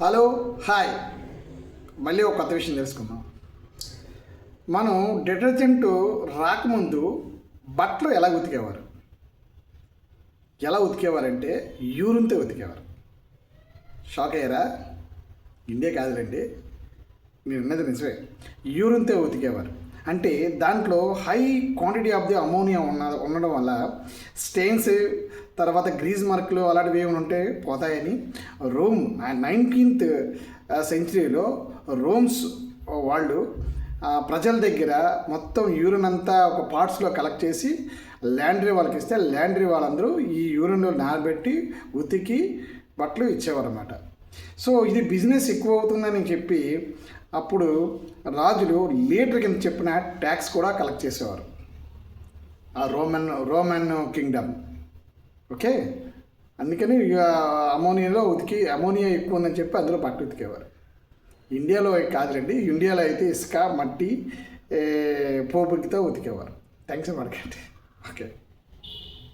Hello hi, మళ్ళీ ఒక కొత్త విషయం తెలుసుకుందాం. మనం డిటర్జెంట్ రాకముందు బట్టలు ఎలా ఉతికేవారంటే యూరిన్తో ఉతికేవారు. షాక్ అయ్యారా? ఇండియా కాదులేండి, మీరు ఉన్నది నిజమే. యూరిన్తో ఉతికేవారు అంటే దాంట్లో high quantity of the ammonia ఉండడం వల్ల స్టెయిన్స్, తర్వాత గ్రీజ్ మార్కులు అలాంటివి ఏమైనా ఉంటే పోతాయని రోమ్ 19th సెంచరీలో రోమ్స్ వాళ్ళు ప్రజల దగ్గర మొత్తం యూరిన్ అంతా ఒక పార్ట్స్లో కలెక్ట్ చేసి ల్యాండ్రీ వాళ్ళకి ఇస్తే ల్యాండ్రీ వాళ్ళందరూ ఈ యూరిన్లో నానబెట్టి ఉతికి బట్టలు ఇచ్చేవారు అన్నమాట. సో ఇది బిజినెస్ ఎక్కువ అవుతుందని చెప్పి అప్పుడు రాజులు లీటర్ కింద చెప్పిన ట్యాక్స్ కూడా కలెక్ట్ చేసేవారు ఆ రోమన్ కింగ్డమ్. ఓకే, అందుకని ఇక అమోనియా ఎక్కువ ఉందని చెప్పి అందులో బట్ట ఉతికేవారు. ఇండియాలో కాదులేండి, ఇండియాలో అయితే ఇసుక, మట్టి, పోపుకితో ఉతికేవారు. Thanks for watching. ఓకే.